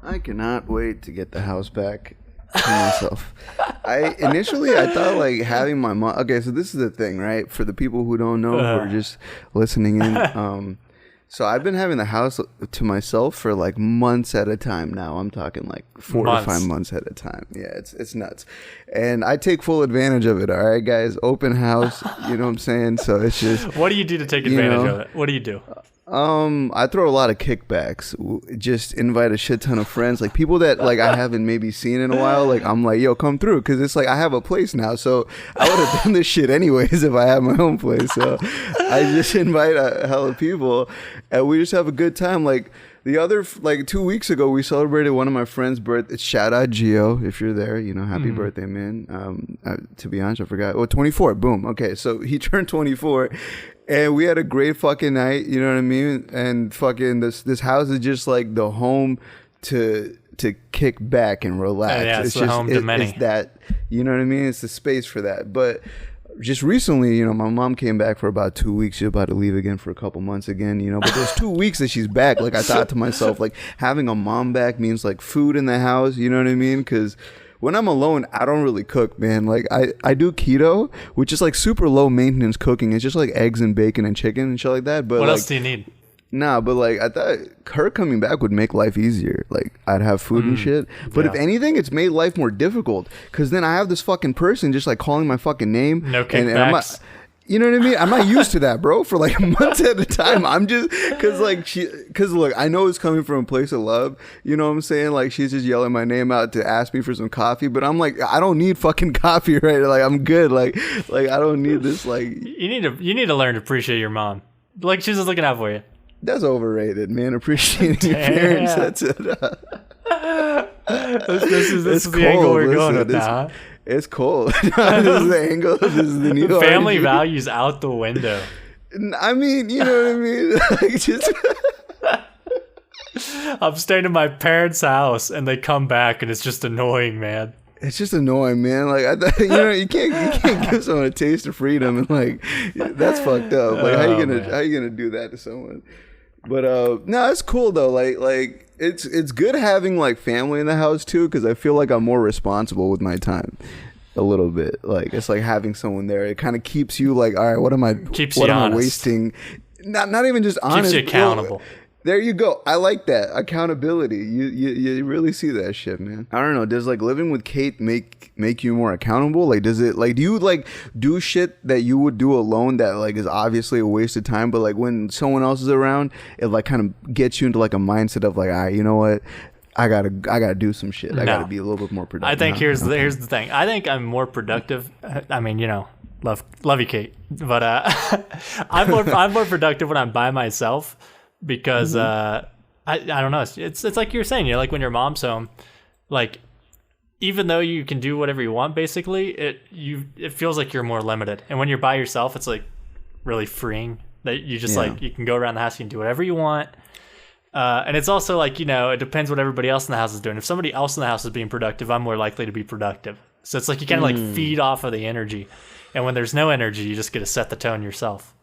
I cannot wait to get the house back to myself. I thought like having my mom. Okay, so this is the thing, right? For the people who don't know, who are just listening in. So I've been having the house to myself for like months at a time now. I'm talking like 4 to 5 months at a time. Yeah, it's nuts. And I take full advantage of it. All right, guys, open house. You know what I'm saying? So it's just. What do you do to take advantage of it? What do you do? I throw a lot of kickbacks. Just invite a shit ton of friends, like people that like I haven't maybe seen in a while. Like I'm like, yo, come through, because it's like I have a place now. So I would have done this shit anyways if I had my own place. So I just invite a hell of people, and we just have a good time. Like the other, like 2 weeks ago, we celebrated one of my friends' birthday. Shout out Gio, if you're there. You know, happy birthday, man. To be honest, I forgot. Oh, 24. Boom. Okay, so he turned 24. And we had a great fucking night, you know what I mean? And fucking this house is just like the home to kick back and relax. Yeah, it's the home to many. It's that, you know what I mean? It's the space for that. But just recently, you know, my mom came back for about 2 weeks. She's about to leave again for a couple months again, you know. But those 2 weeks that she's back, like I thought to myself, like having a mom back means like food in the house, you know what I mean? Because when I'm alone, I don't really cook, man. Like I do keto, which is like super low maintenance cooking. It's just like eggs and bacon and chicken and shit like that. But what like, else do you need? Nah, but like I thought her coming back would make life easier. Like I'd have food and shit. But if anything, it's made life more difficult. Because then I have this fucking person just like calling my fucking name. No kickbacks. You know what I mean? I'm not used to that, bro. For like months at a time, I'm just because look, I know it's coming from a place of love. You know what I'm saying? Like she's just yelling my name out to ask me for some coffee, but I'm like, I don't need fucking coffee, right? Like I'm good. Like I don't need this. Like you need to learn to appreciate your mom. Like she's just looking out for you. That's overrated, man. Appreciating your parents. That's it. This is the angle we're going with now. It's cold. This is the angle. This is the new family RNG. Values out the window. I mean, you know what I mean? Like just I'm staying in my parents' house and they come back and it's just annoying, man. It's just annoying, man. Like you know, you can't give someone a taste of freedom, and like that's fucked up. Like how you gonna do that to someone? But no, it's cool though. Like it's good having like family in the house too, because I feel like I'm more responsible with my time a little bit. Like it's like having someone there. It kind of keeps you like, all right, what am I wasting? Not even just honest. Keeps you accountable. There you go. I like that accountability. You really see that shit, man. I don't know. Does like living with Kate make you more accountable? Like, does it like do you like do shit that you would do alone that like is obviously a waste of time, but like when someone else is around, it like kind of gets you into like a mindset of like, all right, you know what? I gotta do some shit. I gotta be a little bit more productive. I think here's the thing. I think I'm more productive. I mean, you know, love you, Kate, but I'm more productive when I'm by myself. Because I don't know, it's like you were saying, like when your mom's home, like even though you can do whatever you want, basically it feels like you're more limited. And when you're by yourself, it's like really freeing that you just like you can go around the house, you can do whatever you want. And it's also like, you know, it depends what everybody else in the house is doing. If somebody else in the house is being productive, I'm more likely to be productive. So it's like you kind of like feed off of the energy. And when there's no energy, you just get to set the tone yourself.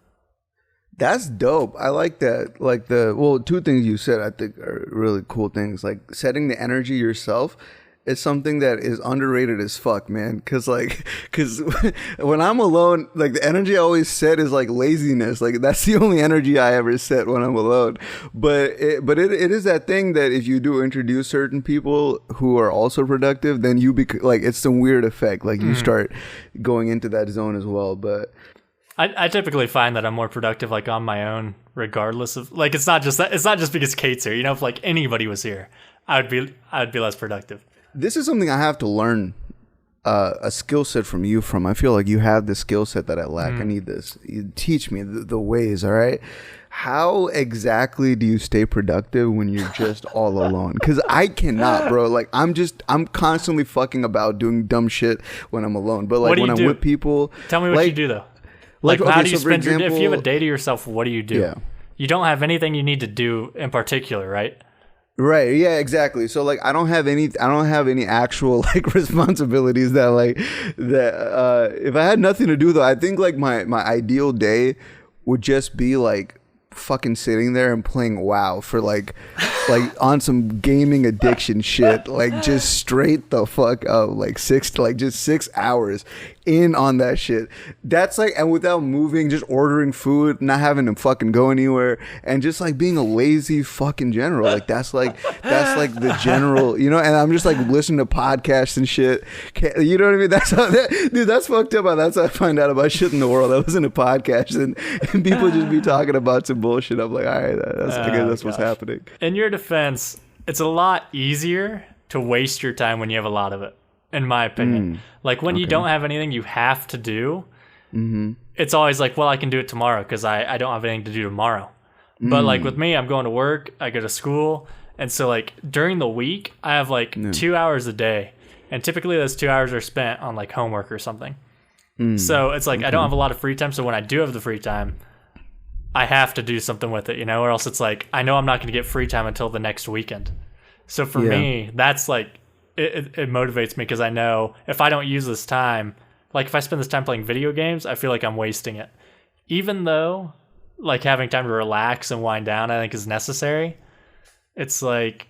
That's dope. I like that. Like two things you said I think are really cool things. Like setting the energy yourself is something that is underrated as fuck, man. Cause when I'm alone, like the energy I always set is like laziness. Like that's the only energy I ever set when I'm alone. But it is that thing that if you do introduce certain people who are also productive, then you like it's some weird effect. Like you start going into that zone as well. But I typically find that I'm more productive like on my own, regardless of like it's not just because Kate's here. You know, if like anybody was here, I'd be less productive. This is something I have to learn a skill set from you. I feel like you have the skill set that I lack. I need this. You teach me the ways. All right. How exactly do you stay productive when you're just all alone? Because I cannot, bro. Like I'm constantly fucking about doing dumb shit when I'm alone. But like when I'm with people, tell me what you do though. Like how do you spend your day? If you have a day to yourself, what do you do? Yeah. You don't have anything you need to do in particular, right? Right. Yeah, exactly. So like I don't have any actual like responsibilities that if I had nothing to do though, I think like my ideal day would just be like fucking sitting there and playing WoW for like like on some gaming addiction shit, like just straight the fuck up, like 6 hours in on that shit. That's like, and without moving, just ordering food, not having to fucking go anywhere, and just like being a lazy fucking general. Like that's like the general, you know. And I'm just like listening to podcasts and shit. You know what I mean? That's how dude. That's fucked up. That's how I find out about shit in the world. I listen to podcasts and people just be talking about some bullshit. I'm like, all right, I guess that's what's happening. In your defense, it's a lot easier to waste your time when you have a lot of it, in my opinion. Like when you don't have anything you have to do, it's always like, well, I can do it tomorrow because I don't have anything to do tomorrow. But like with me, I'm going to work, I go to school, and so like during the week, I have like 2 hours a day, and typically those 2 hours are spent on like homework or something. So it's like I don't have a lot of free time, so when I do have the free time, I have to do something with it, you know, or else it's like I know I'm not going to get free time until the next weekend. So for me, that's like it motivates me because I know if I don't use this time, like if I spend this time playing video games, I feel like I'm wasting it. Even though like having time to relax and wind down, I think is necessary. It's like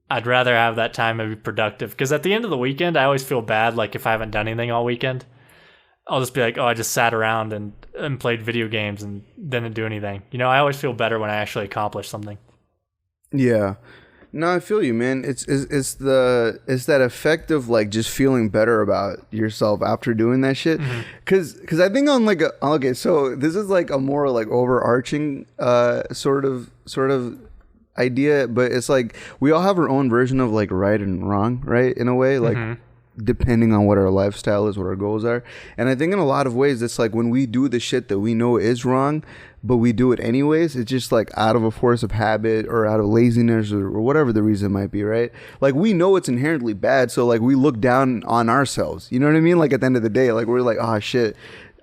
I'd rather have that time and be productive, because at the end of the weekend, I always feel bad. Like if I haven't done anything all weekend, I'll just be like, oh, I just sat around and played video games and didn't do anything. You know, I always feel better when I actually accomplish something. Yeah. No, I feel you, man. It's that effect of like just feeling better about yourself after doing that shit. Cause I think on like okay, so this is like a more like overarching sort of idea, but it's like we all have our own version of like right and wrong, right? In a way, like depending on what our lifestyle is, what our goals are. And I think in a lot of ways, it's like when we do the shit that we know is wrong, but we do it anyways, it's just like out of a force of habit or out of laziness or whatever the reason might be, right? Like we know it's inherently bad, so like we look down on ourselves. You know what I mean? Like at the end of the day, like we're like, oh shit,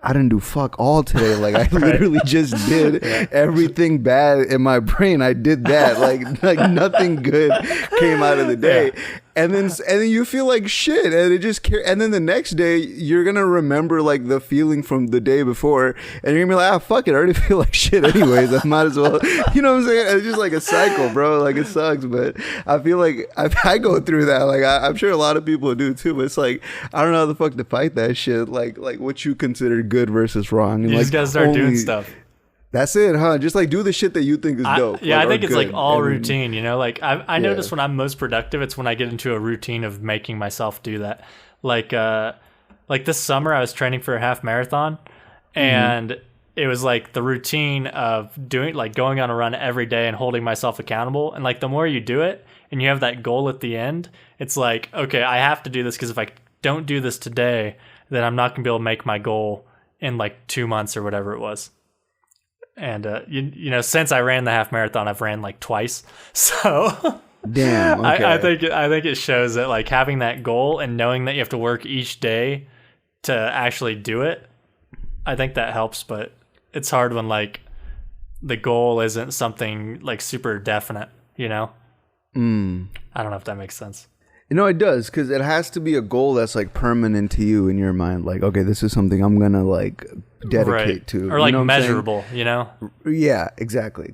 I didn't do fuck all today. Like I literally just did everything bad in my brain. I did that. Like nothing good came out of the day. And then you feel like shit, and it just and then the next day you're gonna remember like the feeling from the day before, and you're gonna be like, ah, fuck it, I already feel like shit anyways. I might as well, you know what I'm saying? It's just like a cycle, bro. Like it sucks, but I feel like I go through that. Like I'm sure a lot of people do too. But it's like I don't know how the fuck to fight that shit. Like what you consider good versus wrong. And you like just gotta start doing stuff. That's it, huh? Just like do the shit that you think is dope. I think it's like all routine, you know? Like I notice when I'm most productive, it's when I get into a routine of making myself do that. Like this summer I was training for a half marathon, and it was like the routine of doing like going on a run every day and holding myself accountable. And like the more you do it and you have that goal at the end, it's like, okay, I have to do this, because if I don't do this today, then I'm not gonna be able to make my goal in like 2 months or whatever it was. And you know, since I ran the half marathon, I've ran like twice. So damn, okay. I think it shows that like having that goal and knowing that you have to work each day to actually do it, I think that helps. But it's hard when like the goal isn't something like super definite, you know? I don't know if that makes sense. No, it does, because it has to be a goal that's like permanent to you in your mind. Like, okay, this is something I'm gonna like dedicate to, or like you know measurable. You know? Yeah, exactly.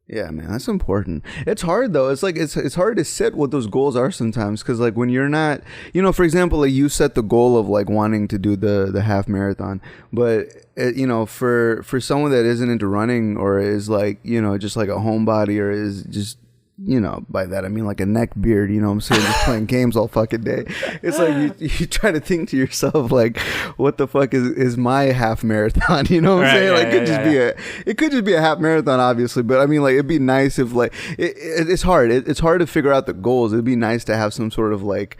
Yeah, man, that's important. It's hard though. It's like it's hard to set what those goals are sometimes, because like when you're not, you know, for example, like you set the goal of like wanting to do the half marathon, but you know, for someone that isn't into running or is like, you know, just like a homebody or is just, you know, by that I mean like a neck beard, you know what I'm saying, just playing games all fucking day. It's like you try to think to yourself like, what the fuck is my half marathon, you know what I'm saying? Like it could just be a half marathon, obviously, but I mean like it'd be nice if like it's hard. It's hard to figure out the goals. It'd be nice to have some sort of like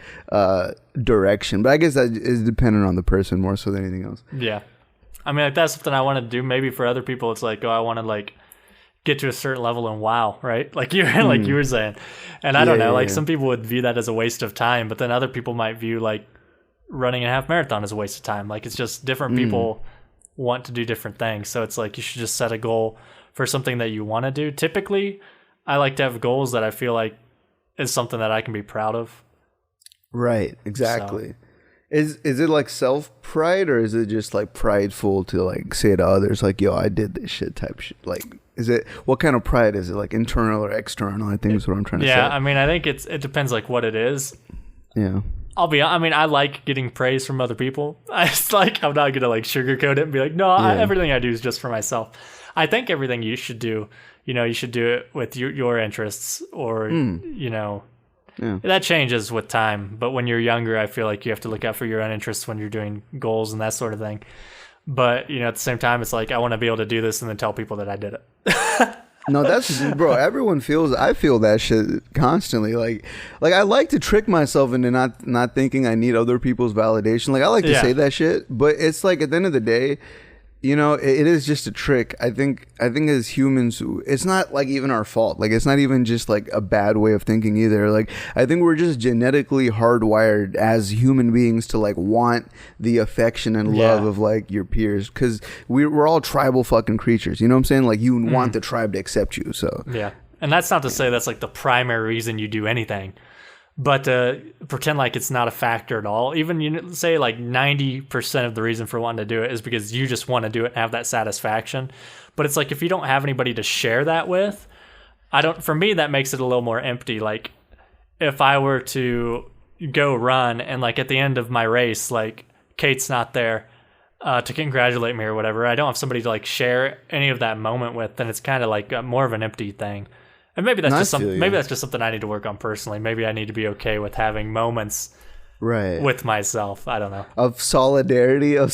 direction, but I guess that is dependent on the person more so than anything else. Yeah, I mean like that's something I want to do. Maybe for other people it's like, oh, I want to like get to a certain level and wow, right? Like you like you were saying. And I don't know, like some people would view that as a waste of time, but then other people might view like running a half marathon as a waste of time. Like it's just different people want to do different things. So it's like you should just set a goal for something that you want to do. Typically, I like to have goals that I feel like is something that I can be proud of. Right, exactly. So. Is it like self-pride, or is it just like prideful to like say to others like, yo, I did this shit type shit? Like is it, what kind of pride is it? Like internal or external? I think is what I'm trying to say. Yeah, I mean, I think it depends like what it is. Yeah. I mean, I like getting praise from other people. I'm not gonna like sugarcoat it and be like, no, everything I do is just for myself. I think everything you should do, you should do it with your interests, or that changes with time. But when you're younger, I feel like you have to look out for your own interests when you're doing goals and that sort of thing. But at the same time, it's like I want to be able to do this and then tell people that I did it. No, that's, bro, everyone feels, I feel that shit constantly. Like I like to trick myself into not thinking I need other people's validation. Like I like to say that shit, but it's like at the end of the day, it is just a trick. I think as humans, it's not like even our fault. Like it's not even just like a bad way of thinking either. Like I think we're just genetically hardwired as human beings to like want the affection and love of like your peers, because we're all tribal fucking creatures. You know what I'm saying? Like you want the tribe to accept you. So yeah, and that's not to say that's like the primary reason you do anything. But pretend like it's not a factor at all. Even say like 90% of the reason for wanting to do it is because you just want to do it and have that satisfaction. But it's like if you don't have anybody to share that with, for me that makes it a little more empty. Like if I were to go run and like at the end of my race, like Kate's not there to congratulate me or whatever, I don't have somebody to like share any of that moment with, then it's kind of like more of an empty thing. And maybe that's just something I need to work on personally. Maybe I need to be okay with having moments with myself. I don't know. Of solidarity. No,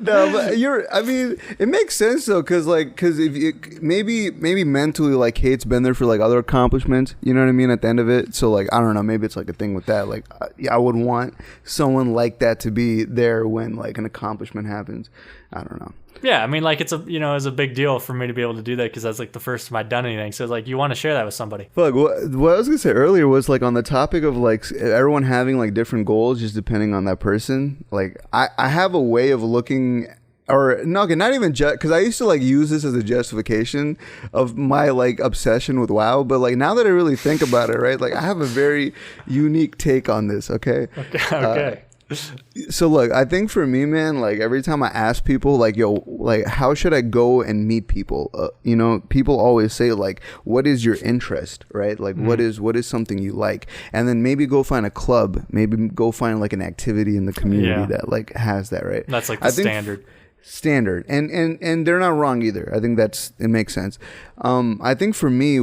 but it makes sense though, because if you, maybe mentally, like Kate's been there for like other accomplishments, you know what I mean, at the end of it. So like, I don't know, maybe it's like a thing with that. Like I would want someone like that to be there when like an accomplishment happens. I don't know. Yeah, I mean, like it's a big deal for me to be able to do that because that's like the first time I'd done anything. So it's like you want to share that with somebody. Fuck, what I was gonna say earlier was like on the topic of like everyone having like different goals just depending on that person. Like I have a way of looking, or no, okay, not even just because I used to like use this as a justification of my like obsession with WoW. But like now that I really think about it, right? Like I have a very unique take on this. Okay. Okay. So look, I think for me, man, like every time I ask people like, yo, like how should I go and meet people? People always say like, what is your interest, right? Like what is something you like? And then maybe go find a club, maybe go find like an activity in the community that like has that, right? That's like the standard. And they're not wrong either. I think it makes sense. I think for me,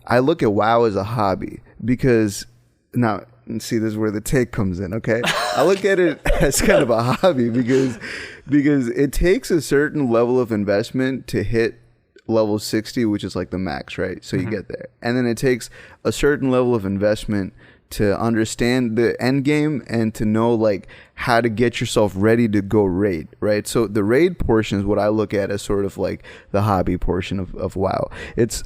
I look at WoW as a hobby because now, and see, this is where the take comes in, okay? I look at it as kind of a hobby because it takes a certain level of investment to hit level 60, which is like the max, right? So you get there. And then it takes a certain level of investment to understand the end game and to know like how to get yourself ready to go raid, right? So the raid portion is what I look at as sort of like the hobby portion of WoW.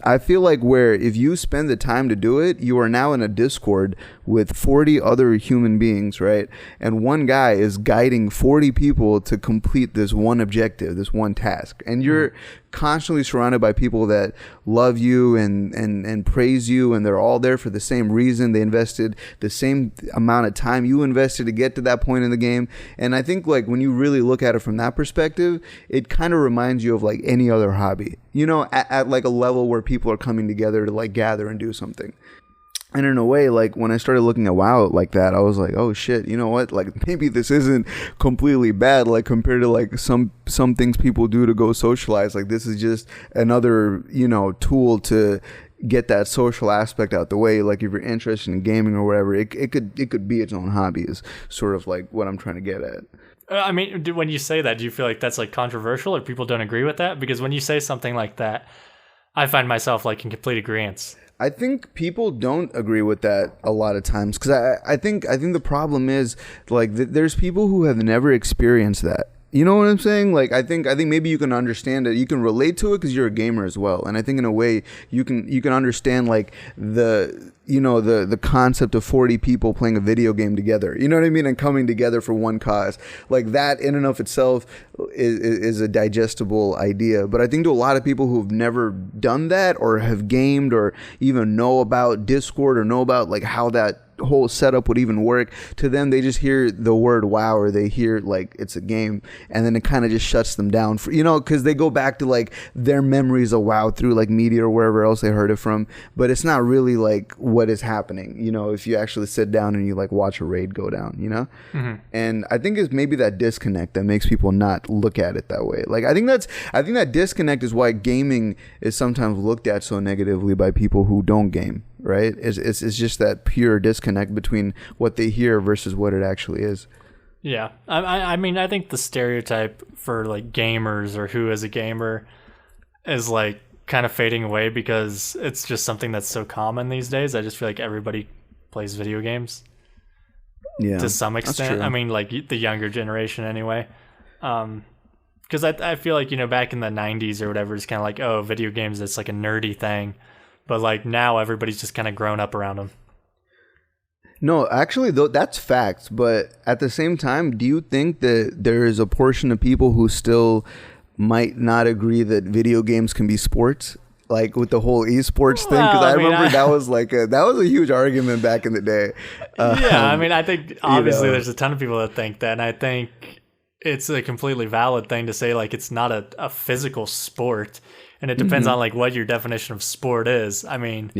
I feel like where if you spend the time to do it, you are now in a Discord with 40 other human beings, right? And one guy is guiding 40 people to complete this one objective, this one task. And you're constantly surrounded by people that love you and praise you, and they're all there for the same reason. They invested the same amount of time you invested to get to that point in the game. And I think like when you really look at it from that perspective, it kind of reminds you of like any other hobby, at like a level where people are coming together to like gather and do something. And in a way, like when I started looking at WoW like that, I was like, oh shit, you know what? Like maybe this isn't completely bad, like compared to like some things people do to go socialize. Like this is just another, tool to get that social aspect out the way. Like if you're interested in gaming or whatever, it could be its own hobby is sort of like what I'm trying to get at. I mean, when you say that, do you feel like that's like controversial or people don't agree with that? Because when you say something like that, I find myself like in complete agreement. I think people don't agree with that a lot of times because I think the problem is like there's people who have never experienced that. You know what I'm saying? Like I think maybe you can understand it. You can relate to it because you're a gamer as well. And I think in a way you can understand like the concept of 40 people playing a video game together. You know what I mean? And coming together for one cause. Like that in and of itself is a digestible idea. But I think to a lot of people who've never done that or have gamed or even know about Discord or know about like how that whole setup would even work. To them, they just hear the word WoW, or they hear like it's a game, and then it kind of just shuts them down for, because they go back to like their memories of WoW through like media or wherever else they heard it from, but it's not really like what is happening, if you actually sit down and you like watch a raid go down, Mm-hmm. And I think it's maybe that disconnect that makes people not look at it that way. Like I think that disconnect is why gaming is sometimes looked at so negatively by people who don't game, right? It's just that pure disconnect between what they hear versus what it actually is. Yeah. I mean, I think the stereotype for like gamers or who is a gamer is like kind of fading away because it's just something that's so common these days. I just feel like everybody plays video games. Yeah, to some extent. I mean, like the younger generation anyway. Because I feel like, back in the 90s or whatever, it's kind of like, oh, video games, it's like a nerdy thing. But like now everybody's just kind of grown up around them. No, actually, though, that's facts. But at the same time, do you think that there is a portion of people who still might not agree that video games can be sports? Like with the whole esports thing, because I remember that was a huge argument back in the day. I mean, I think obviously there's a ton of people that think that, and I think it's a completely valid thing to say like it's not a physical sport, and it depends on like what your definition of sport is. I mean,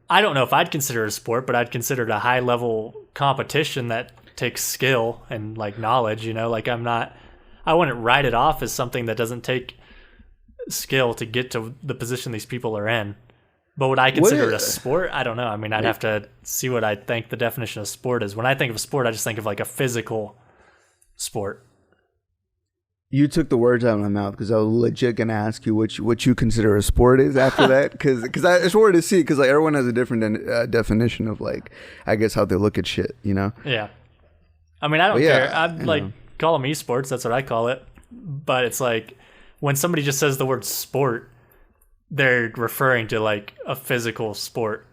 I don't know if I'd consider it a sport, but I'd consider it a high level competition that takes skill and like knowledge. Like I wouldn't write it off as something that doesn't take skill to get to the position these people are in. But would I consider it a sport? I don't know. I mean, I'd have to see what I think the definition of sport is. When I think of sport, I just think of like a physical sport. You took the words out of my mouth because I was legit gonna ask you what you consider a sport is after that, because I just wanted to see, because like everyone has a different definition of like, I guess, how they look at shit, Yeah. I mean, I don't care. I'd like call them esports. That's what I call it. But it's like, when somebody just says the word sport, they're referring to like a physical sport.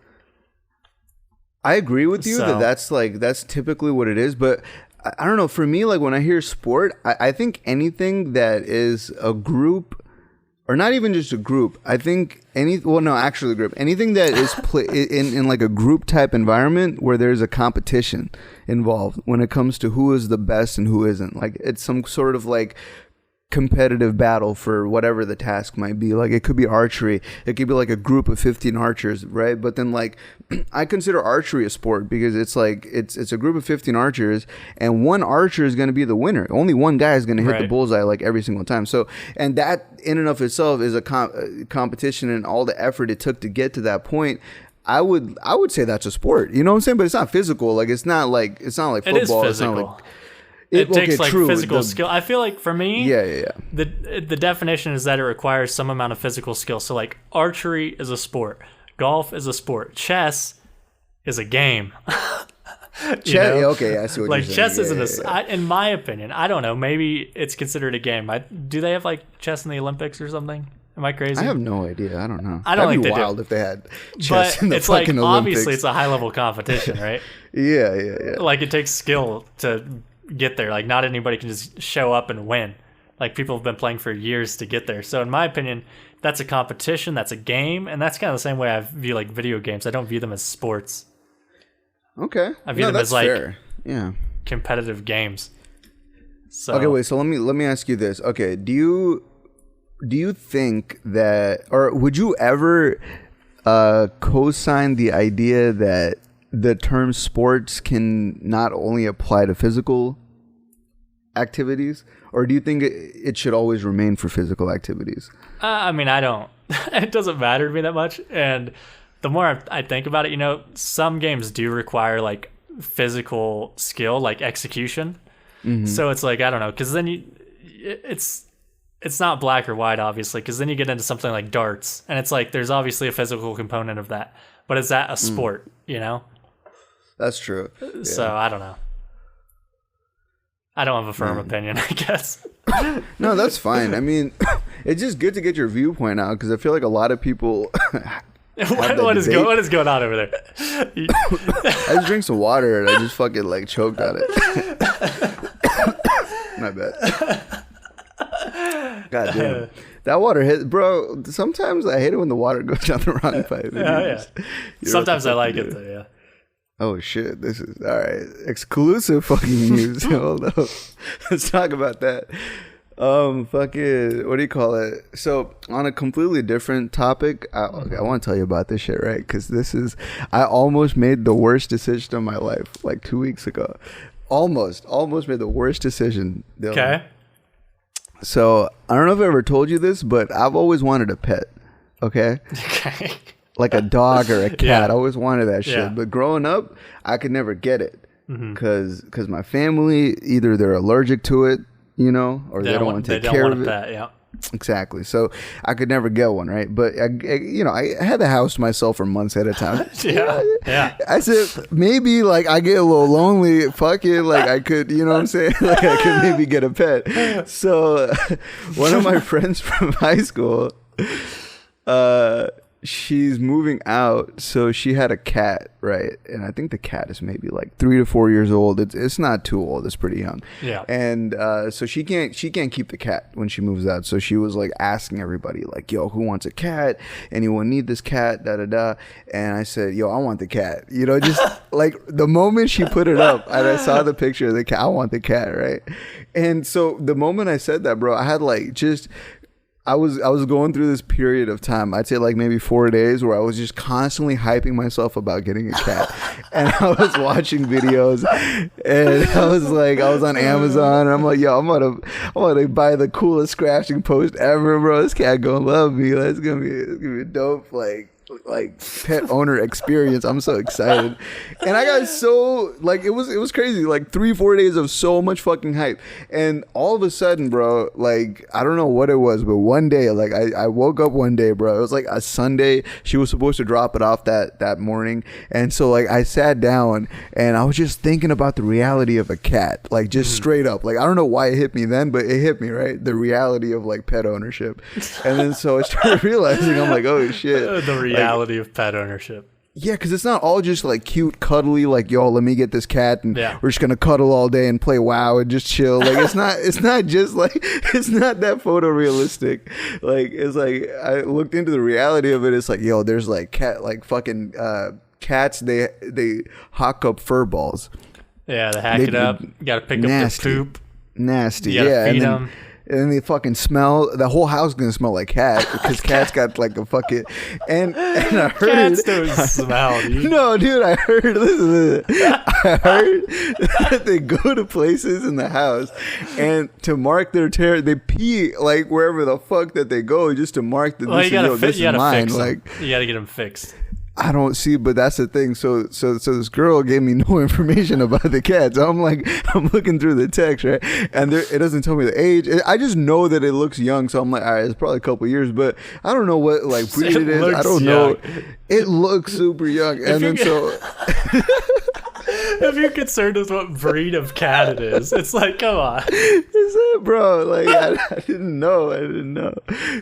I agree with you that's typically what it is, but I don't know. For me, like when I hear sport, I think anything that is a group, or not even just a group. I think group. Anything that is in like a group type environment where there's a competition involved when it comes to who is the best and who isn't. Like it's some sort of like competitive battle for whatever the task might be. Like it could be archery, it could be like a group of 15 archers, right? But then like I consider archery a sport because it's like it's a group of 15 archers, and one archer is going to be the winner. Only one guy is going to hit the bullseye like every single time. So, and that in and of itself is a competition, and all the effort it took to get to that point. I would say that's a sport, you know what I'm saying? But it's not physical. Like it's not like football. It is physical. It's not like it takes like physical skill. I feel like for me, the definition is that it requires some amount of physical skill. So like archery is a sport, golf is a sport, chess is a game. Chess, okay, I see what like you're saying. chess isn't in my opinion. I don't know. Maybe it's considered a game. Do they have like chess in the Olympics or something? Am I crazy? I have no idea. I don't know. I don't think That'd be they wild do. If they had chess but in the it's like fucking Olympics. Obviously it's a high level competition, right? Yeah. Like it takes skill to get there. Like not anybody can just show up and win. Like people have been playing for years to get there. So in my opinion, that's a competition, that's a game, and that's kind of the same way I view like video games. I don't view them as sports. Okay. I view them as like fair. competitive games. So okay, wait, so let me ask you this. Okay, do you think that, or would you ever co-sign the idea that the term sports can not only apply to physical activities, or do you think it should always remain for physical activities? I mean, I don't. It doesn't matter to me that much. And the more I think about it, some games do require like physical skill, like execution. Mm-hmm. So it's like, I don't know, because then it's not black or white, obviously, because then you get into something like darts, and it's like there's obviously a physical component of that, but is that a sport? That's true. Yeah. So I don't know. I don't have a firm opinion, I guess. No, that's fine. I mean, it's just good to get your viewpoint out, because I feel like a lot of people. What is going on over there? I just drank some water and I just fucking like choked on it. My bad. God damn. That water hit, bro. Sometimes I hate it when the water goes down the wrong pipe. Yeah. Sometimes I like it though, yeah. Oh shit! This is all right. Exclusive fucking news. Hold up. Let's talk about that. Fucking, what do you call it? So on a completely different topic, I want to tell you about this shit, right? Because I almost made the worst decision of my life like 2 weeks ago. Almost made the worst decision. Dylan. Okay. So I don't know if I ever told you this, but I've always wanted a pet. Okay. Okay. Like a dog or a cat. Yeah. I always wanted that shit. Yeah. But growing up, I could never get it because my family, either they're allergic to it, you know, or they don't want to take care of it. Pet, yeah. Exactly. So I could never get one, right? But I had the house to myself for months at a time. Yeah. I said maybe like I get a little lonely. Fuck it, like I could, you know what I'm saying? Like I could maybe get a pet. So one of my friends from high school, she's moving out, so she had a cat, right? And I think the cat is maybe like 3 to 4 years old. It's not too old. It's pretty young. Yeah. And so she can't keep the cat when she moves out. So she was like asking everybody, like, "Yo, who wants a cat? Anyone need this cat? Da da da." And I said, "Yo, I want the cat." You know, just like the moment she put it up, and I saw the picture of the cat, I want the cat, right? And so the moment I said that, bro, I had like just. I was going through this period of time, I'd say like maybe 4 days, where I was just constantly hyping myself about getting a cat. And I was watching videos, and I was on Amazon, and I'm like, yo, I'm gonna buy the coolest scratching post ever, bro. This cat gonna love me. It's gonna be a dope like pet owner experience. I'm so excited. And I got so like it was crazy, like 3-4 days of so much fucking hype. And all of a sudden, bro, like I don't know what it was, but one day, like I woke up one day, bro, it was like a Sunday. She was supposed to drop it off that morning, and so like I sat down and I was just thinking about the reality of a cat, like just straight up. Like I don't know why it hit me then, but it hit me, right? The reality of like pet ownership. And then so I started realizing, I'm like, oh shit, the reality of pet ownership. Yeah, because it's not all just like cute, cuddly, like, yo, let me get this cat and we're just gonna cuddle all day and play WoW and just chill. Like it's not just like, it's not that photorealistic. Like it's like I looked into the reality of it. It's like, yo, there's like fucking cats. They hawk up fur balls. Yeah, they hack it up. You gotta pick nasty, up the poop. Nasty. You gotta feed them. And then they fucking smell. The whole house is gonna smell like cat because cat's got like a fucking. And I heard. Cats don't smell, dude. No, dude, I heard. Listen, I heard that they go to places in the house, and to mark their territory, they pee like wherever the fuck that they go, just to mark that this is mine. Like you gotta get them fixed. I don't see, but that's the thing. So this girl gave me no information about the cat. So I'm like, I'm looking through the text, right? And it doesn't tell me the age. I just know that it looks young. So I'm like, all right, it's probably a couple years, but I don't know what like breed it is. I don't know. It looks super young. And then so. If you're concerned with what breed of cat it is, it's like, come on. Is it, bro? Like, I didn't know.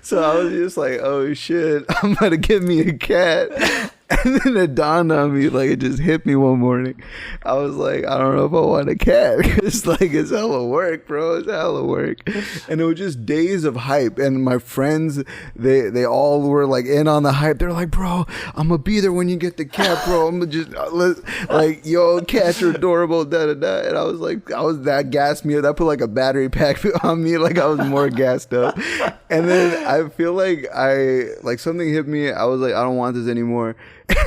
So I was just like, oh shit, I'm about to get me a cat. And then it dawned on me, like it just hit me one morning. I was like, I don't know if I want a cat. It's like, it's hella work, bro. It's hella work. And it was just days of hype. And my friends, they all were like in on the hype. They're like, bro, I'm gonna be there when you get the cat, bro. I'm gonna just like, yo, cats are adorable, da da da. And I was like, that gassed me up. That put like a battery pack on me. Like I was more gassed up. And then I feel like something hit me. I was like, I don't want this anymore.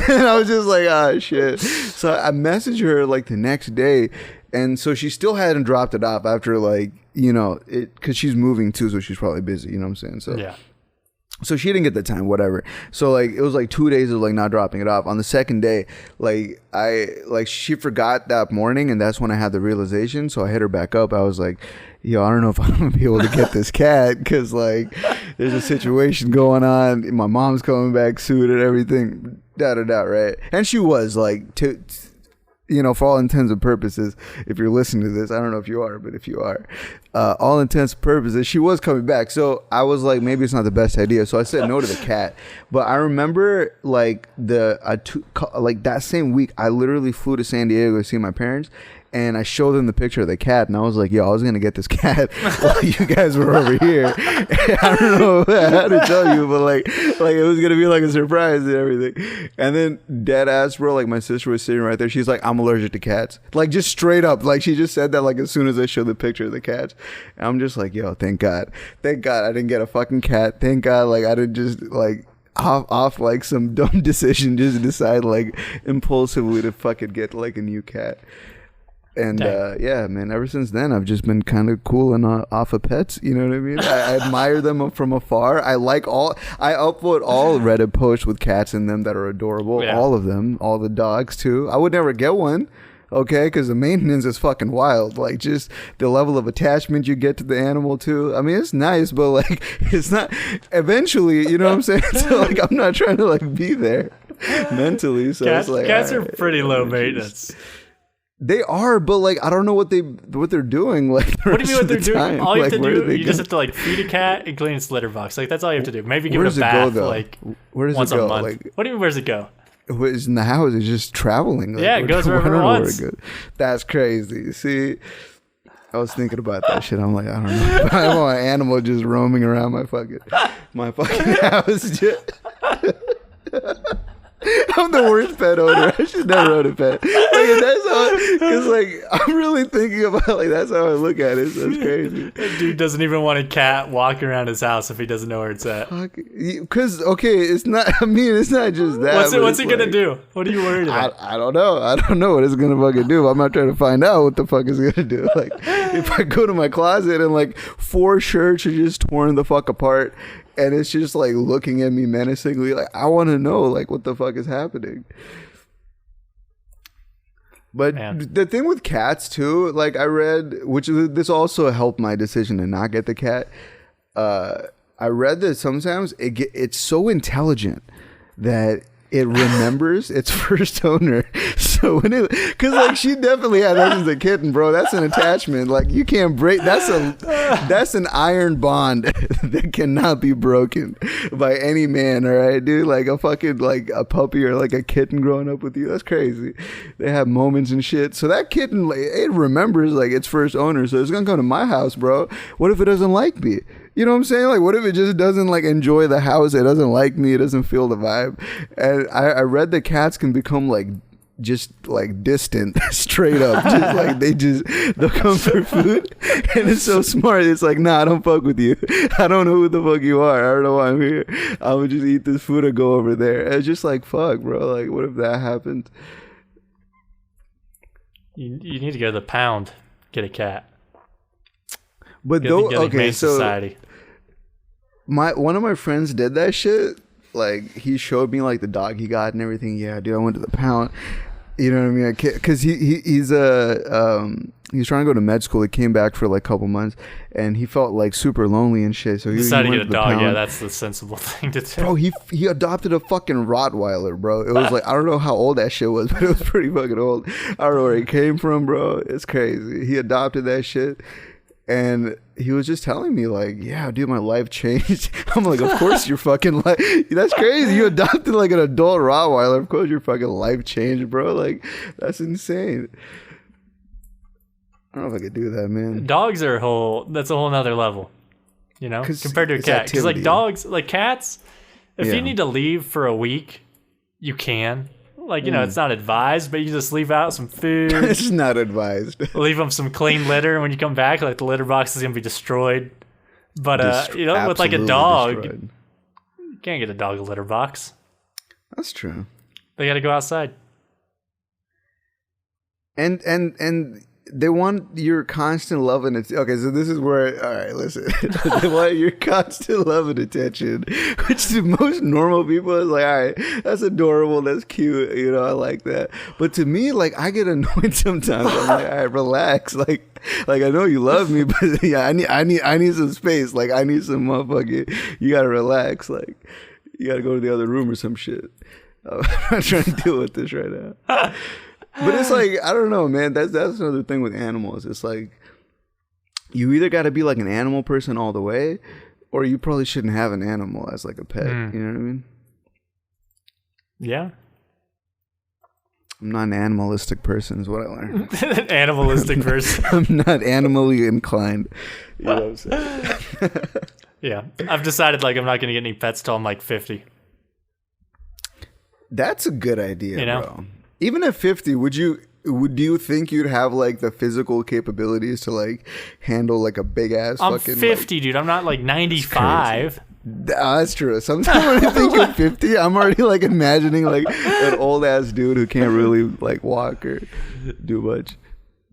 And I was just like, ah, shit. So I messaged her like the next day. And so she still hadn't dropped it off after like, you know, because she's moving too. So she's probably busy, you know what I'm saying? So yeah. So she didn't get the time, whatever. So like it was like 2 days of like not dropping it off. On the second day, she forgot that morning, and that's when I had the realization. So I hit her back up. I was like, yo, I don't know if I'm gonna be able to get this cat because like there's a situation going on. My mom's coming back soon and everything. Da da da. Right? And she was like, you know, for all intents and purposes, if you're listening to this, I don't know if you are, but if you are, all intents and purposes, she was coming back. So I was like, maybe it's not the best idea. So I said no to the cat. But I remember like that same week, I literally flew to San Diego to see my parents. And I showed them the picture of the cat, and I was like, yo, I was going to get this cat while you guys were over here. I don't know how to tell you, but like it was going to be like a surprise and everything. And then dead ass, bro, like my sister was sitting right there. She's like, I'm allergic to cats. Like just straight up. Like she just said that like as soon as I showed the picture of the cats. And I'm just like, yo, thank God. Thank God I didn't get a fucking cat. Thank God like I didn't just like off like some dumb decision just decide like impulsively to fucking get like a new cat. And yeah, man, ever since then I've just been kind of cool and off of pets, you know what I mean? I admire them from afar. I upload all Reddit posts with cats in them that are adorable. Yeah. All of them, all the dogs too. I would never get one, okay, because the maintenance is fucking wild. Like just the level of attachment you get to the animal too. I mean, it's nice, but like it's not eventually, you know what I'm saying? So like I'm not trying to like be there mentally. So it's like cats are pretty low maintenance. They are, but like I don't know what they're doing. Like what do you mean what they're doing? All you have to do, you just have to like feed a cat and clean its litter box. Like that's all you have to do. Maybe give it a bath like once a month. Like, what do you mean? Where's it go? It's in the house. It's just traveling. Like, yeah, it goes wherever it wants. That's crazy. See, I was thinking about that shit. I'm like, I don't know. I want an animal just roaming around my fucking house. I'm the worst pet owner. I should never own a pet. Like that's how. It's like I'm really thinking about like that's how I look at it. So it's crazy. That dude doesn't even want a cat walking around his house if he doesn't know where it's at. Because okay, it's not. I mean, it's not just that. What's he gonna do? What are you worried about? I don't know. I don't know what it's gonna fucking do. I'm not trying to find out what the fuck it's gonna do. Like if I go to my closet and like 4 shirts are just torn the fuck apart. And it's just like looking at me menacingly. Like I want to know like what the fuck is happening. But the thing with cats too, like I read, this also helped my decision to not get the cat. I read that sometimes it's so intelligent that it remembers its first owner. So because like she definitely had that as a kitten, bro. That's an attachment. Like you can't break. That's an iron bond that cannot be broken by any man. All right, dude. Like a fucking like a puppy or like a kitten growing up with you. That's crazy. They have moments and shit. So that kitten, like, it remembers like its first owner. So it's gonna come to my house, bro. What if it doesn't like me? You know what I'm saying? Like, what if it just doesn't like enjoy the house? It doesn't like me. It doesn't feel the vibe. And I read that cats can become like just like distant, straight up. Just like they'll come for food, and it's so smart. It's like, nah, I don't fuck with you. I don't know who the fuck you are. I don't know why I'm here. I would just eat this food or go over there. And it's just like, fuck, bro. Like, what if that happened? You need to go to the pound, get a cat. But okay, so society. One of my friends did that shit. Like he showed me like the dog he got and everything. Yeah, dude, I went to the pound. You know what I mean? Because he's trying to go to med school. He came back for like a couple months, and he felt like super lonely and shit. So he decided to get a dog. Pound. Yeah, that's the sensible thing to do. Bro, he adopted a fucking Rottweiler, bro. It was like I don't know how old that shit was, but it was pretty fucking old. I don't know where it came from, bro. It's crazy. He adopted that shit. And he was just telling me like, yeah, dude, my life changed. I'm like, of course your fucking life. That's crazy. You adopted like an adult Rottweiler. Of course your fucking life changed, bro. Like, that's insane. I don't know if I could do that, man. Dogs are that's a whole nother level, you know, compared to a cat. Because like dogs, like cats, if you need to leave for a week, you can. Like, you know, it's not advised, but you just leave out some food. It's not advised. Leave them some clean litter. And when you come back, like the litter box is going to be destroyed. But, you know, with like a dog, you can't get a dog a litter box. That's true. They got to go outside. And they want your constant love and attention. Okay, so this is where, all right, listen. They want your constant love and attention, which to most normal people is like, all right, that's adorable, that's cute, you know, I like that. But to me, like, I get annoyed sometimes. I'm like, all right, relax. Like I know you love me, but yeah, I need some space. Like, I need some motherfucking, you gotta relax. Like, you gotta go to the other room or some shit. I'm not trying to deal with this right now. But it's like, I don't know, man. That's another thing with animals. It's like, you either got to be like an animal person all the way, or you probably shouldn't have an animal as like a pet. You know what I mean? Yeah. I'm not an animalistic person, is what I learned. Animalistic person. I'm not animally inclined. You know what I'm saying? Yeah, I've decided like I'm not gonna get any pets till I'm like 50. That's a good idea, You know? bro. Even at 50, do you think you'd have like the physical capabilities to like handle like a big ass I'm fucking 50, dude. I'm not like 95. That's true. Sometimes when I think of 50, I'm already like imagining like an old ass dude who can't really like walk or do much.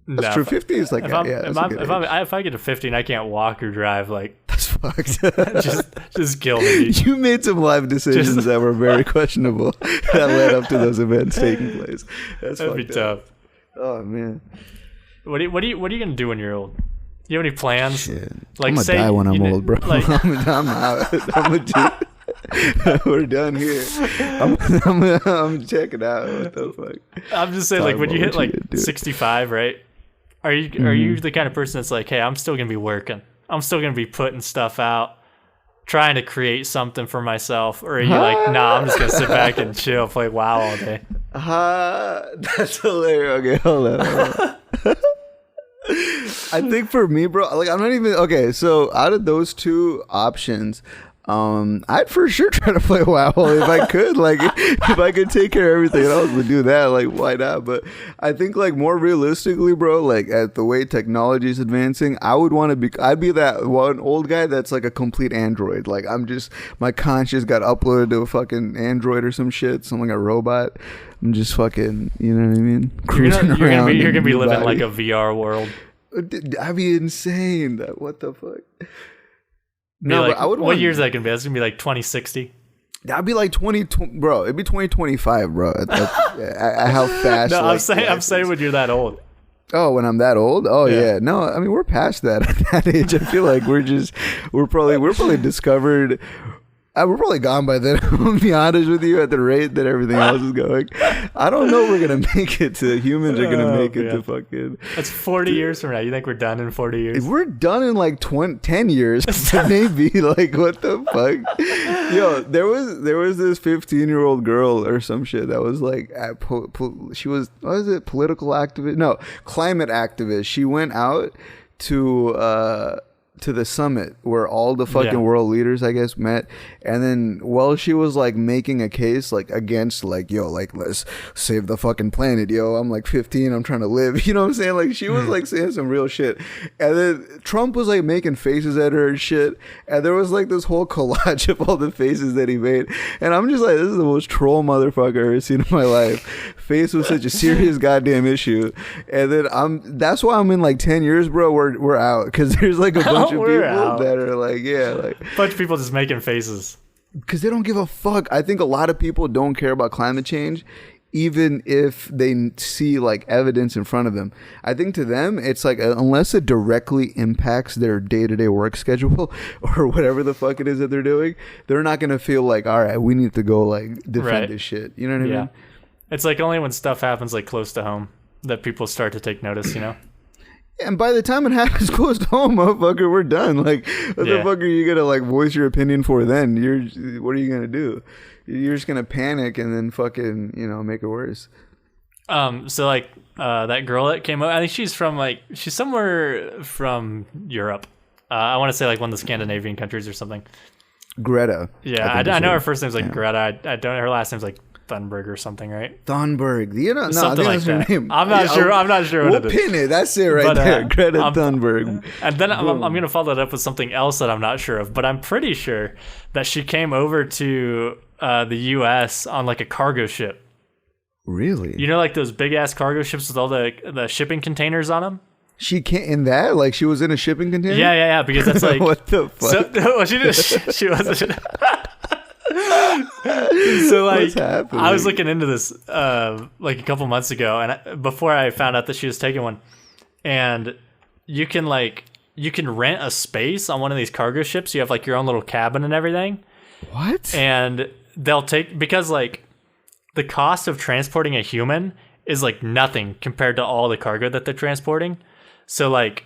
That's true. 50 is like, if I get to 50 and I can't walk or drive, like that's fucked. just kill me. You made some life decisions that were very questionable that led up to those events taking place. That'd be tough. Oh man. What are you gonna do when you're old? Do you have any plans? Shit. Like, I'm gonna die when I'm old, bro. Like, I'm out. We're done here. I'm checking out. What the fuck? I'm just saying, like, when you hit like 65, right? Are you the kind of person that's like, hey, I'm still gonna be working. I'm still gonna be putting stuff out, trying to create something for myself, or are you like, nah, I'm just gonna sit back and chill, play WoW all day? That's hilarious. Okay, hold on. I think for me, bro, like I'm not even okay. So out of those two options, I'd for sure try to play WoW if I could. Like if I could take care of everything else to do that, like why not? But I think like more realistically, bro, like at the way technology is advancing, I'd be that one old guy that's like a complete android. Like my conscience got uploaded to a fucking android or some shit, something like a robot. I'm just fucking, you know what I mean? You're gonna be living like a VR world. That'd be insane. What the fuck? No, like, but I would. What year is that gonna be? That's gonna be like 2060. That'd be like 2020, bro. It'd be 2025, bro. How fast? No, like, I'm saying when you're that old. Oh, when I'm that old? Oh yeah. No, I mean we're past that at that age. I feel like we're probably discovered. We're probably gone by then. I'll be honest with you, at the rate that everything else is going. I don't know if we're going to make it to humans are going to make it to fucking... That's 40 years from now. You think we're done in 40 years? If we're done in like 10 years, maybe. Like, what the fuck? Yo, there was this 15-year-old girl or some shit that was like, she was, what is it, political activist? No, climate activist. She went out to the summit where all the fucking world leaders, I guess, met. And then while she was like making a case like against like, yo, like let's save the fucking planet, yo, I'm like 15, I'm trying to live, you know what I'm saying? Like she was like saying some real shit. And then Trump was like making faces at her and shit. And there was like this whole collage of all the faces that he made. And I'm just like, this is the most troll motherfucker I've ever seen in my life. Face was such a serious goddamn issue. And then that's why I'm in like 10 years, bro, we're out. Because there's like a bunch of people that are like, like a bunch of people just making faces because they don't give a fuck. I think a lot of people don't care about climate change, even if they see like evidence in front of them. I think to them, it's like unless it directly impacts their day-to-day work schedule or whatever the fuck it is that they're doing, they're not gonna feel like, all right, we need to go like defend this shit. You know what I mean? It's like only when stuff happens like close to home that people start to take notice, you know? And by the time it happens close to home, motherfucker, we're done. Like, what the fuck are you gonna like voice your opinion for then? What are you gonna do? You're just gonna panic and then fucking, make it worse. So like that girl that came up, I think she's somewhere from Europe. I want to say like one of the Scandinavian countries or something. Greta. Yeah, I know her first name's like Greta. I don't. Her last name's like Thunberg or something, right? Thunberg. No, something like that. Her name. I'm not sure. I'm not sure what it is. We'll pin it. That's it right there. Greta Thunberg. And then I'm going to follow that up with something else that I'm not sure of, but I'm pretty sure that she came over to the U.S. on like a cargo ship. Really? You know, like those big ass cargo ships with all the shipping containers on them? She can't in that? Like she was in a shipping container? Yeah. Because that's like what the fuck? She wasn't. So like I was looking into this like a couple months ago, and before I found out that she was taking one, and you can rent a space on one of these cargo ships. You have like your own little cabin and everything. What? And they'll because like the cost of transporting a human is like nothing compared to all the cargo that they're transporting. So like